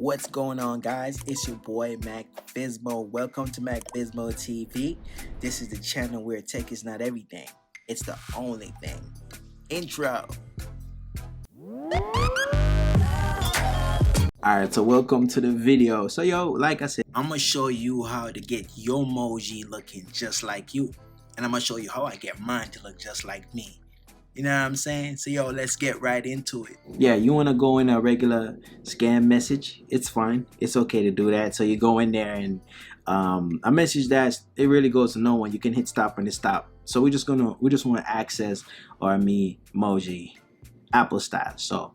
What's going on, guys? It's your boy Mac Bismo. Welcome to Mac Bismo TV. This is the channel where tech is not everything, it's the only thing. Intro. Alright, so welcome to the video. So like I said, I'm gonna show you how to get your emoji looking just like you, and I'm gonna show you how I get mine to look just like me. You know what I'm saying? So let's get right into it. Yeah, you want to go in a regular scan message. It's fine. It's okay to do that. So you go in there and a message that it really goes to no one. You can hit stop and it stop. So we just want to access our me emoji Apple style. So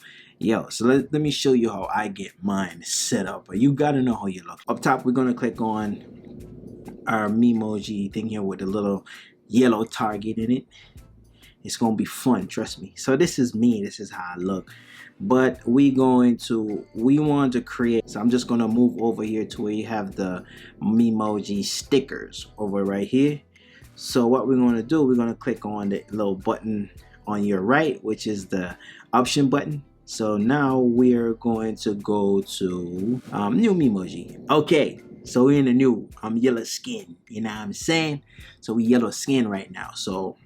so let me show you how I get mine set up. You gotta know how you look. Up top, we're gonna click on our me emoji thing here with a little yellow target in it. It's gonna be fun, trust me. So this is me, this is how I look. But we want to create, so I'm just gonna move over here to where you have the Memoji stickers over right here. So what we're gonna do, we're gonna click on the little button on your right, which is the option button. So now we're going to go to new Memoji. Okay, so we're in the new yellow skin, you know what I'm saying? So we yellow skin right now. So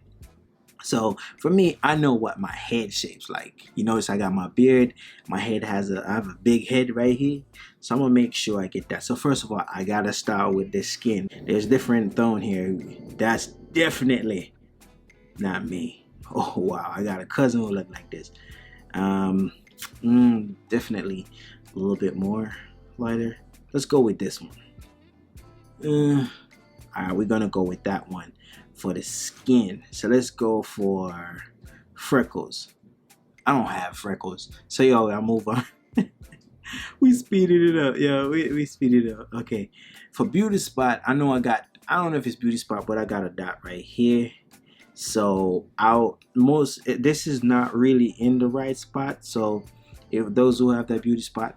for me, I know what my head shapes like. You notice I got my beard. My head I have a big head right here. So I'm gonna make sure I get that. So first of all, I gotta start with the skin. There's different tone here. That's definitely not me. Oh wow, I got a cousin who look like this. Definitely a little bit more lighter. Let's go with this one. Alright, we're gonna go with that one for the skin. So let's go for freckles. I don't have freckles. So I'll move on. We speeded it up. We speeded it up. Okay. For beauty spot, I don't know if it's beauty spot, but I got a dot right here. So this is not really in the right spot. So if those who have that beauty spot,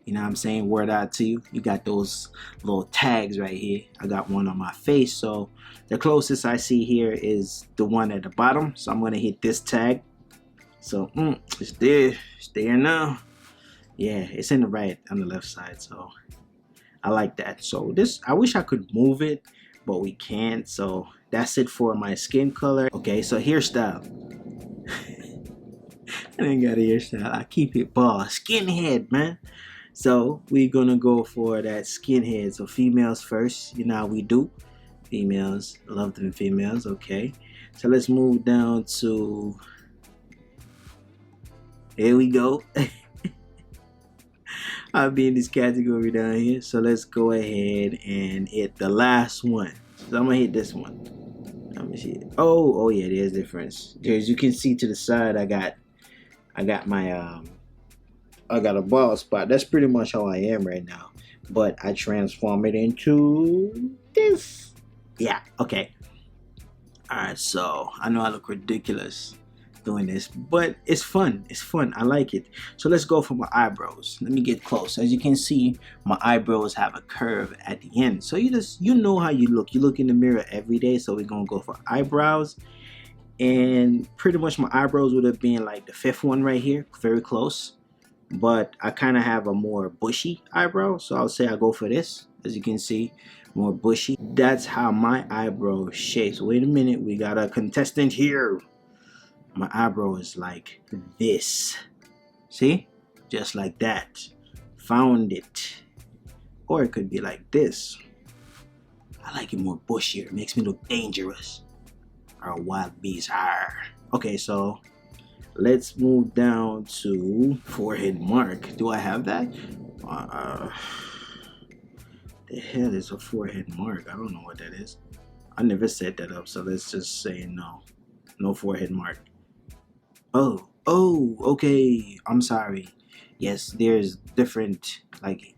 you know what I'm saying, word out to you. You got those little tags right here. I got one on my face. So the closest I see here is the one at the bottom. So I'm going to hit this tag. So it's there. It's there now. Yeah, it's in the right on the left side. So I like that. So I wish I could move it, but we can't. So that's it for my skin color. Okay, so hairstyle. I ain't got a hairstyle. I keep it bald. Skinhead, man. So we're gonna go for that skinhead. So females first, you know how we do. Females, love them females, okay. So let's move down to, here we go. I'll be in this category down here. So let's go ahead and hit the last one. So I'm gonna hit this one. Let me see. Oh yeah, there's difference. As you can see to the side, I got my I got a bald spot. That's pretty much how I am right now. But I transform it into this. Yeah, okay. Alright, so I know I look ridiculous doing this, but it's fun. It's fun. I like it. So let's go for my eyebrows. Let me get close. As you can see, my eyebrows have a curve at the end. So you know how you look. You look in the mirror every day. So we're gonna go for eyebrows. And pretty much my eyebrows would have been like the fifth one right here, very close. But I kind of have a more bushy eyebrow, so I'll say I go for this. As you can see, more bushy. That's how my eyebrow shapes. Wait a minute, we got a contestant here. My eyebrow is like this. See? Just like that. Found it. Or it could be like this. I like it more bushier. It makes me look dangerous. Or a wild beast. Okay, so let's move down to forehead mark. Do I have that? The hell is a forehead mark? I don't know what that is. I never set that up, so let's just say no. No forehead mark. Oh, okay. I'm sorry. Yes, there's different, like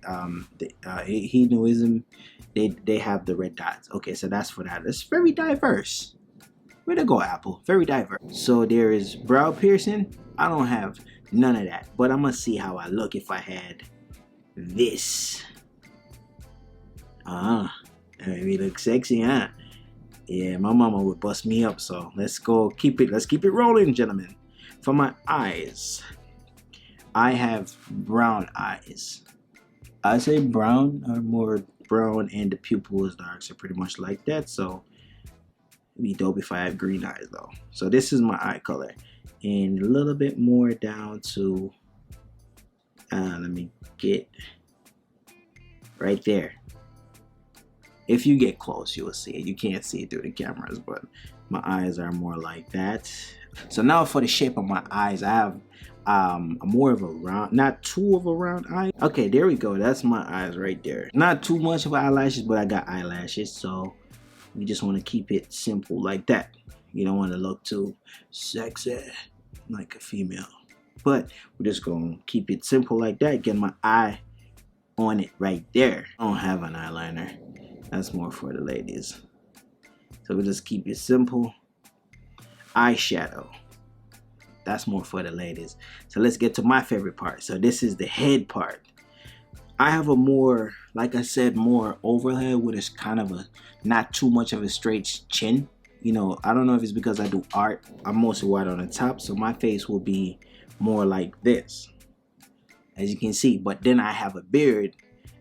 Hinduism, they have the red dots. Okay, so that's for that. It's very diverse. Way to go, Apple. Very diverse. So there is brow piercing. I don't have none of that, but I'm gonna see how I look if I had this. Maybe look sexy, huh? Yeah, my mama would bust me up. So let's keep it rolling, gentlemen. For my eyes, I have brown eyes. I say brown or more brown, and the pupil is dark, so pretty much like that. So it'd be dope if I have green eyes though. So this is my eye color, and a little bit more down to let me get right there. If you get close, you will see it. You can't see it through the cameras, but my eyes are more like that. So now for the shape of my eyes, I have more of a round, not too of a round eye. Okay, there we go. That's my eyes right there. Not too much of eyelashes, but I got eyelashes, so we just want to keep it simple like that. You don't want to look too sexy like a female, but we're just gonna keep it simple like that. Get my eye on it right there. I don't have an eyeliner. That's more for the ladies. So we'll just keep it simple. Eyeshadow. That's more for the ladies. So let's get to my favorite part. So this is the head part. I have a more, like I said, more overhead with a kind of a, not too much of a straight chin. You know, I don't know if it's because I do art. I'm mostly white on the top, so my face will be more like this, as you can see. But then I have a beard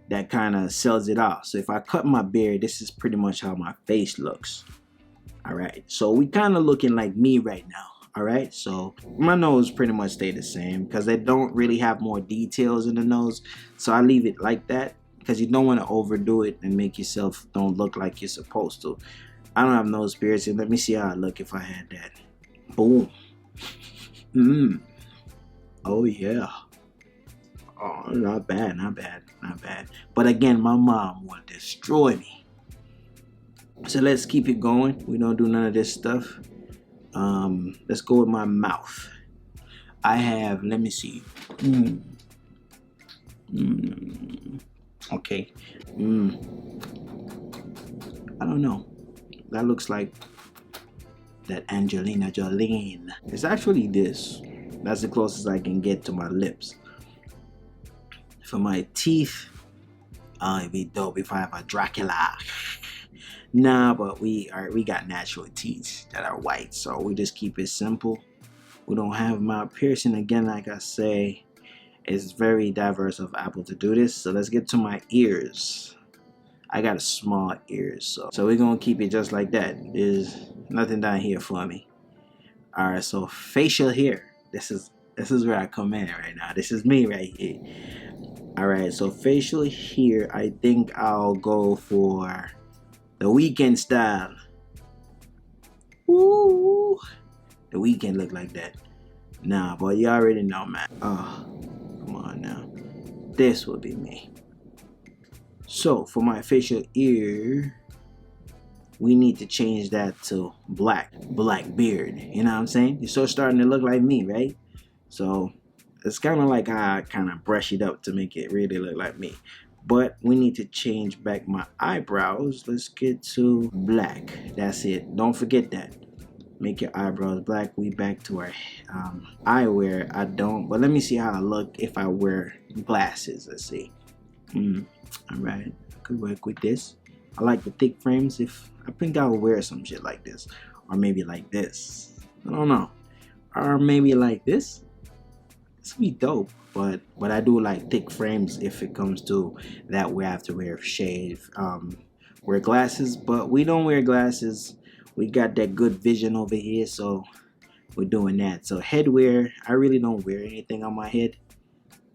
that kind of sells it off. So if I cut my beard, this is pretty much how my face looks. All right, so we kind of looking like me right now. All right, so my nose pretty much stay the same because they don't really have more details in the nose. So I leave it like that because you don't want to overdo it and make yourself don't look like you're supposed to. I don't have nose piercing. Let me see how I look if I had that. Boom. Oh yeah. Oh, not bad, not bad, not bad. But again, my mom will destroy me. So let's keep it going. We don't do none of this stuff. Let's go with my mouth. I have, let me see. Okay. I don't know. That looks like that Angelina Jolie. It's actually this. That's the closest I can get to my lips. For my teeth, it'd be dope if I have a Dracula. Nah, but we got natural teeth that are white, so we just keep it simple. We don't have mouth piercing. Again, like I say, it's very diverse of Apple to do this. So let's get to my ears. I got a small ears, so we're gonna keep it just like that. There's nothing down here for me. All right, so facial hair. This is where I come in right now. This is me right here. All right, so facial hair, I think I'll go for the Weekend style. Ooh, the Weekend look like that. Nah, but you already know, man. Oh, come on now. This will be me. So for my facial ear, we need to change that to black beard. You know what I'm saying? You're so starting to look like me, right? So it's kind of like I kind of brush it up to make it really look like me. But we need to change back my eyebrows. Let's get to black. That's it. Don't forget that. Make your eyebrows black. We back to our eyewear. I don't, but let me see how I look if I wear glasses. Let's see. All right, I could work with this. I like the thick frames. If I think I'll wear some shit like this, or maybe like this. I don't know, or maybe like this. This would be dope. But I do like thick frames if it comes to that. We have to wear wear glasses, but we don't wear glasses. We got that good vision over here, so we're doing that. So headwear, I really don't wear anything on my head.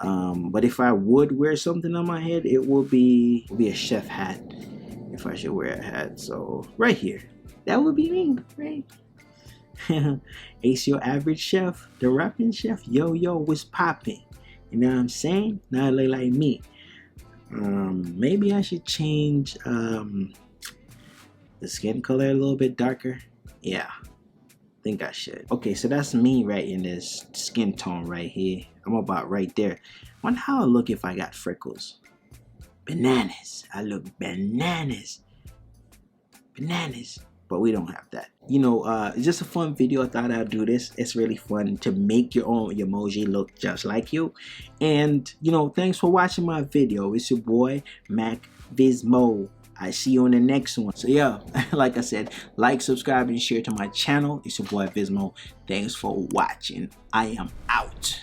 But if I would wear something on my head, it will be a chef hat. If I should wear a hat, so right here, that would be me, right? Ace your average chef, the rapping chef. Yo, what's popping? You know what I'm saying? Now I look like me. Maybe I should change the skin color a little bit darker. Yeah, I think I should. Okay, so that's me right in this skin tone right here. I'm about right there. Wonder how I look if I got freckles. Bananas. I look bananas. Bananas. But we don't have that. You know, it's just a fun video. I thought I'd do this. It's really fun to make your own emoji look just like you. And, you know, thanks for watching my video. It's your boy, Make Memoji. I see you on the next one. So, yeah, like I said, like, subscribe, and share to my channel. It's your boy, Memoji. Thanks for watching. I am out.